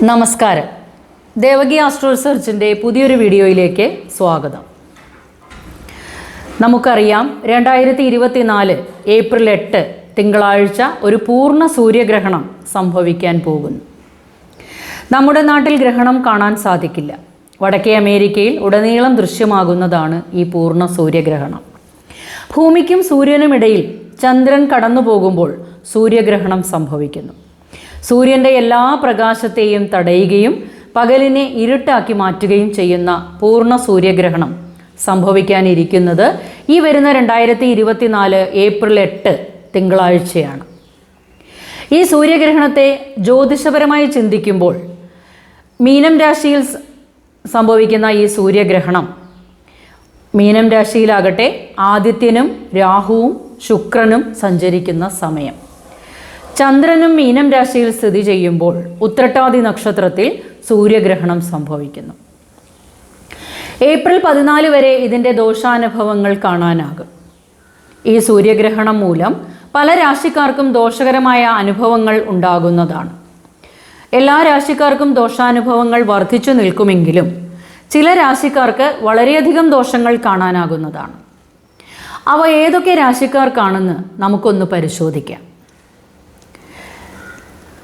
നമസ്കാരം. ദേവകി ആസ്ട്രോ റിസർച്ചിൻ്റെ പുതിയൊരു വീഡിയോയിലേക്ക് സ്വാഗതം. നമുക്കറിയാം 2024 ഏപ്രിൽ 8 തിങ്കളാഴ്ച ഒരു പൂർണ്ണ സൂര്യഗ്രഹണം സംഭവിക്കാൻ പോകുന്നു. നമ്മുടെ നാട്ടിൽ ഗ്രഹണം കാണാൻ സാധിക്കില്ല. വടക്കേ അമേരിക്കയിൽ ഉടനീളം ദൃശ്യമാകുന്നതാണ് ഈ പൂർണ്ണ സൂര്യഗ്രഹണം. ഭൂമിക്കും സൂര്യനുമിടയിൽ ചന്ദ്രൻ കടന്നു പോകുമ്പോൾ സൂര്യഗ്രഹണം സംഭവിക്കുന്നു. സൂര്യൻ്റെ എല്ലാ പ്രകാശത്തെയും തടയുകയും പകലിനെ ഇരുട്ടാക്കി മാറ്റുകയും ചെയ്യുന്ന പൂർണ്ണ സൂര്യഗ്രഹണം സംഭവിക്കാനിരിക്കുന്നത് ഈ വരുന്ന 2024 ഏപ്രിൽ 8 തിങ്കളാഴ്ചയാണ്. ഈ സൂര്യഗ്രഹണത്തെ ജ്യോതിഷപരമായി ചിന്തിക്കുമ്പോൾ മീനം രാശിയിൽ സംഭവിക്കുന്ന ഈ സൂര്യഗ്രഹണം, മീനം രാശിയിലാകട്ടെ ആദിത്യനും രാഹുവും ശുക്രനും സഞ്ചരിക്കുന്ന സമയം, ചന്ദ്രനും മീനം രാശിയിൽ സ്ഥിതി ചെയ്യുമ്പോൾ ഉത്രട്ടാതി നക്ഷത്രത്തിൽ സൂര്യഗ്രഹണം സംഭവിക്കുന്നു. ഏപ്രിൽ 14 വരെ ഇതിൻ്റെ ദോഷാനുഭവങ്ങൾ കാണാനാകും. ഈ സൂര്യഗ്രഹണം മൂലം പല രാശിക്കാർക്കും ദോഷകരമായ അനുഭവങ്ങൾ ഉണ്ടാകുന്നതാണ്. എല്ലാ രാശിക്കാർക്കും ദോഷാനുഭവങ്ങൾ വർദ്ധിച്ചു നിൽക്കുമെങ്കിലും ചില രാശിക്കാർക്ക് വളരെയധികം ദോഷങ്ങൾ കാണാനാകുന്നതാണ്. അവ ഏതൊക്കെ രാശിക്കാർക്കാണെന്ന് നമുക്കൊന്ന് പരിശോധിക്കാം.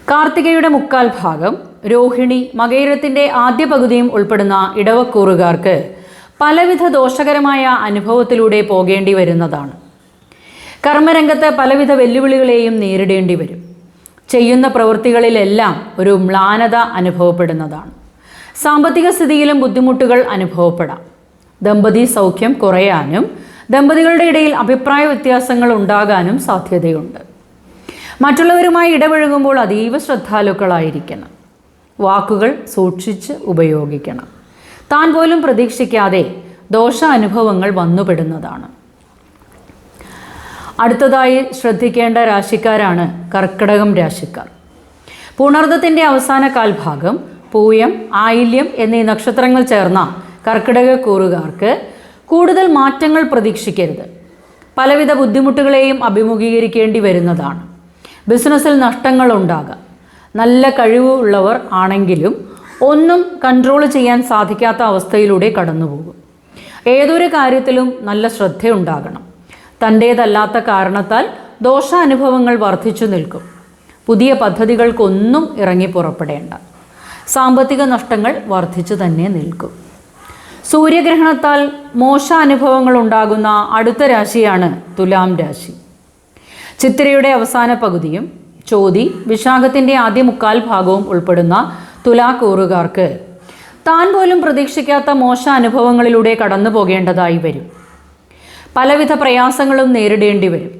കാർത്തികയുടെ മുക്കാൽ ഭാഗം, രോഹിണി, മകയിരത്തിൻ്റെ ആദ്യ പകുതിയും ഉൾപ്പെടുന്ന ഇടവക്കൂറുകാർക്ക് പലവിധ ദോഷകരമായ അനുഭവത്തിലൂടെ പോകേണ്ടി വരുന്നതാണ്. കർമ്മരംഗത്ത് പലവിധ വെല്ലുവിളികളെയും നേരിടേണ്ടി വരും. ചെയ്യുന്ന പ്രവൃത്തികളിലെല്ലാം ഒരു മ്ലാനത അനുഭവപ്പെടുന്നതാണ്. സാമ്പത്തിക സ്ഥിതിയിലും ബുദ്ധിമുട്ടുകൾ അനുഭവപ്പെടാം. ദമ്പതി സൗഖ്യം കുറയാനും ദമ്പതികളുടെ ഇടയിൽ അഭിപ്രായ വ്യത്യാസങ്ങൾ ഉണ്ടാകാനും സാധ്യതയുണ്ട്. മറ്റുള്ളവരുമായി ഇടപഴകുമ്പോൾ അതീവ ശ്രദ്ധാലുക്കളായിരിക്കണം. വാക്കുകൾ സൂക്ഷിച്ച് ഉപയോഗിക്കണം. താൻ പോലും പ്രതീക്ഷിക്കാതെ ദോഷ അനുഭവങ്ങൾ വന്നുപെടുന്നതാണ്. അടുത്തതായി ശ്രദ്ധിക്കേണ്ട രാശിക്കാരാണ് കർക്കിടകം രാശിക്കാർ. പുണർദത്തിൻ്റെ അവസാന കാൽഭാഗം, പൂയം, ആയില്യം എന്നീ നക്ഷത്രങ്ങൾ ചേർന്ന കർക്കിടക കൂറുകാർക്ക് കൂടുതൽ മാറ്റങ്ങൾ പ്രതീക്ഷിക്കരുത്. പലവിധ ബുദ്ധിമുട്ടുകളെയും അഭിമുഖീകരിക്കേണ്ടി വരുന്നതാണ്. ബിസിനസ്സിൽ നഷ്ടങ്ങൾ ഉണ്ടാകാം. നല്ല കഴിവുള്ളവർ ആണെങ്കിലും ഒന്നും കൺട്രോൾ ചെയ്യാൻ സാധിക്കാത്ത അവസ്ഥയിലൂടെ കടന്നുപോകും. ഏതൊരു കാര്യത്തിലും നല്ല ശ്രദ്ധയുണ്ടാകണം. തൻ്റേതല്ലാത്ത കാരണത്താൽ ദോഷാനുഭവങ്ങൾ വർദ്ധിച്ചു നിൽക്കും. പുതിയ പദ്ധതികൾക്കൊന്നും ഇറങ്ങി പുറപ്പെടേണ്ട. സാമ്പത്തിക നഷ്ടങ്ങൾ വർദ്ധിച്ചു തന്നെ നിൽക്കും. സൂര്യഗ്രഹണത്താൽ മോശാനുഭവങ്ങൾ ഉണ്ടാകുന്ന അടുത്ത രാശിയാണ് തുലാം രാശി. ചിത്തിരയുടെ അവസാന പകുതിയും ചോതി, വിശാഖത്തിൻ്റെ ആദ്യ മുക്കാൽ ഭാഗവും ഉൾപ്പെടുന്ന തുലാക്കൂറുകാർക്ക് താൻ പോലും പ്രതീക്ഷിക്കാത്ത മോശാനുഭവങ്ങളിലൂടെ കടന്നു പോകേണ്ടതായി വരും. പലവിധ പ്രയാസങ്ങളും നേരിടേണ്ടി വരും.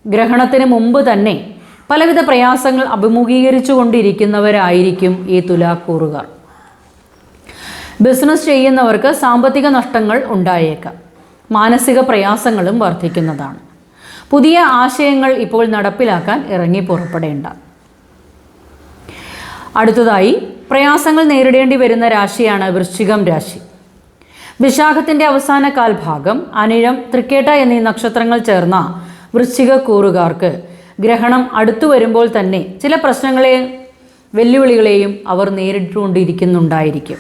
ഗ്രഹണത്തിന് മുമ്പ് തന്നെ പലവിധ പ്രയാസങ്ങൾ അഭിമുഖീകരിച്ചു കൊണ്ടിരിക്കുന്നവരായിരിക്കും ഈ തുലാക്കൂറുകാർ. ബിസിനസ് ചെയ്യുന്നവർക്ക് സാമ്പത്തിക നഷ്ടങ്ങൾ ഉണ്ടായേക്കാം. മാനസിക പ്രയാസങ്ങളും വർദ്ധിക്കുന്നതാണ്. പുതിയ ആശയങ്ങൾ ഇപ്പോൾ നടപ്പിലാക്കാൻ ഇറങ്ങി പുറപ്പെടേണ്ട. അടുത്തതായി പ്രയാസങ്ങൾ നേരിടേണ്ടി വരുന്ന രാശിയാണ് വൃശ്ചികം രാശി. വിശാഖത്തിൻ്റെ അവസാന കാൽഭാഗം, അനിഴം, തൃക്കേട്ട എന്നീ നക്ഷത്രങ്ങൾ ചേർന്ന വൃശ്ചിക കൂറുകാർക്ക് ഗ്രഹണം അടുത്തു വരുമ്പോൾ തന്നെ ചില പ്രശ്നങ്ങളെയും വെല്ലുവിളികളെയും അവർ നേരിട്ടുകൊണ്ടിരിക്കുന്നുണ്ടായിരിക്കും.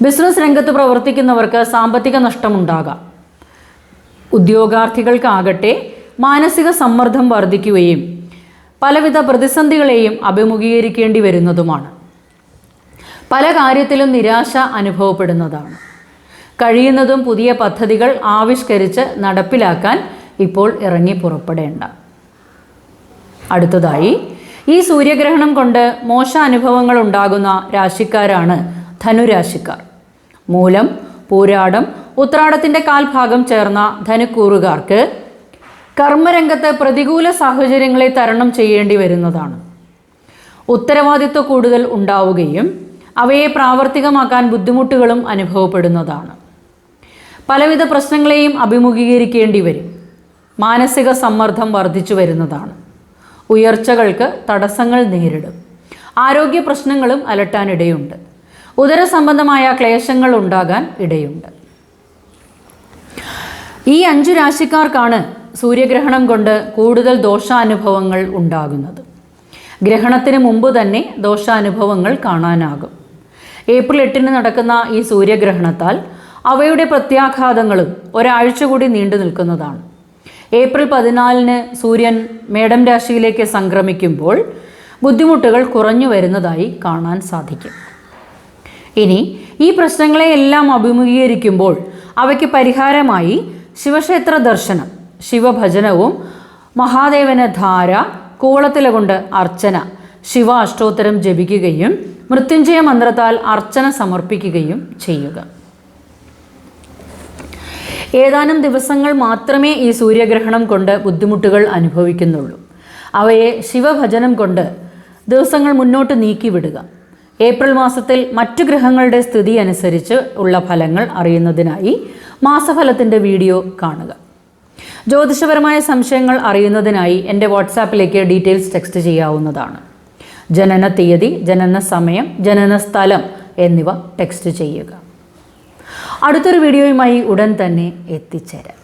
ബിസിനസ് രംഗത്ത് പ്രവർത്തിക്കുന്നവർക്ക് സാമ്പത്തിക നഷ്ടമുണ്ടാകാം. ഉദ്യോഗാർത്ഥികൾക്കാകട്ടെ മാനസിക സമ്മർദ്ദം വർദ്ധിക്കുകയും പലവിധ പ്രതിസന്ധികളെയും അഭിമുഖീകരിക്കേണ്ടി വരുന്നതുമാണ്. പല കാര്യത്തിലും നിരാശ അനുഭവപ്പെടുന്നതാണ്. കഴിയുന്നതും പുതിയ പദ്ധതികൾ ആവിഷ്കരിച്ച് നടപ്പിലാക്കാൻ ഇപ്പോൾ ഇറങ്ങി പുറപ്പെടേണ്ട. അടുത്തതായി ഈ സൂര്യഗ്രഹണം കൊണ്ട് മോശാനുഭവങ്ങൾ ഉണ്ടാകുന്ന രാശിക്കാരാണ് ധനുരാശിക്കാർ. മൂലം, പൂരാടം, ഉത്രാടത്തിൻ്റെ കാൽഭാഗം ചേർന്ന ധനുക്കൂറുകാർക്ക് കർമ്മരംഗത്ത് പ്രതികൂല സാഹചര്യങ്ങളെ തരണം ചെയ്യേണ്ടി വരുന്നതാണ്. ഉത്തരവാദിത്വ കൂടുതൽ ഉണ്ടാവുകയും അവയെ പ്രാവർത്തികമാക്കാൻ ബുദ്ധിമുട്ടുകളും അനുഭവപ്പെടുന്നതാണ്. പലവിധ പ്രശ്നങ്ങളെയും അഭിമുഖീകരിക്കേണ്ടി വരും. മാനസിക സമ്മർദ്ദം വർദ്ധിച്ചു വരുന്നതാണ്. ഉയർച്ചകൾക്ക് തടസ്സങ്ങൾ നേരിടും. ആരോഗ്യ പ്രശ്നങ്ങളും അലട്ടാനിടയുണ്ട്. ഉദരസംബന്ധമായ ക്ലേശങ്ങൾ ഉണ്ടാകാൻ ഇടയുണ്ട്. ഈ 5 രാശിക്കാർക്കാണ് സൂര്യഗ്രഹണം കൊണ്ട് കൂടുതൽ ദോഷാനുഭവങ്ങൾ ഉണ്ടാകുന്നത്. ഗ്രഹണത്തിന് മുമ്പ് തന്നെ ദോഷാനുഭവങ്ങൾ കാണാനാകും. ഏപ്രിൽ 8 നടക്കുന്ന ഈ സൂര്യഗ്രഹണത്താൽ അവയുടെ പ്രത്യാഘാതങ്ങളും ഒരാഴ്ച കൂടി നീണ്ടു നിൽക്കുന്നതാണ്. ഏപ്രിൽ 14 സൂര്യൻ മേടം രാശിയിലേക്ക് സംക്രമിക്കുമ്പോൾ ബുദ്ധിമുട്ടുകൾ കുറഞ്ഞു വരുന്നതായി കാണാൻ സാധിക്കും. ഇനി ഈ പ്രശ്നങ്ങളെയെല്ലാം അഭിമുഖീകരിക്കുമ്പോൾ അവയ്ക്ക് പരിഹാരമായി ശിവക്ഷേത്ര ദർശനം, ശിവഭജനവും മഹാദേവന് ധാര, കൂവളത്തില കൊണ്ട് അർച്ചന, ശിവ അഷ്ടോത്തരം ജപിക്കുകയും മൃത്യുഞ്ജയ മന്ത്രത്താൽ അർച്ചന സമർപ്പിക്കുകയും ചെയ്യുക. ഏതാനും ദിവസങ്ങൾ മാത്രമേ ഈ സൂര്യഗ്രഹണം കൊണ്ട് ബുദ്ധിമുട്ടുകൾ അനുഭവിക്കുന്നുള്ളൂ. അവയെ ശിവഭജനം കൊണ്ട് ദിവസങ്ങൾ മുന്നോട്ട് നീക്കിവിടുക. ഏപ്രിൽ മാസത്തിൽ മറ്റു ഗ്രഹങ്ങളുടെ സ്ഥിതി അനുസരിച്ച് ഉള്ള ഫലങ്ങൾ അറിയുന്നതിനായി മാസഫലത്തിൻ്റെ വീഡിയോ കാണുക. ജ്യോതിഷപരമായ സംശയങ്ങൾ അറിയുന്നതിനായി എൻ്റെ വാട്സാപ്പിലേക്ക് ഡീറ്റെയിൽസ് ടെക്സ്റ്റ് ചെയ്യാവുന്നതാണ്. ജനന തീയതി, ജനന സമയം, ജനന സ്ഥലം എന്നിവ ടെക്സ്റ്റ് ചെയ്യുക. അടുത്തൊരു വീഡിയോയുമായി ഉടൻ തന്നെ എത്തിച്ചേരാം.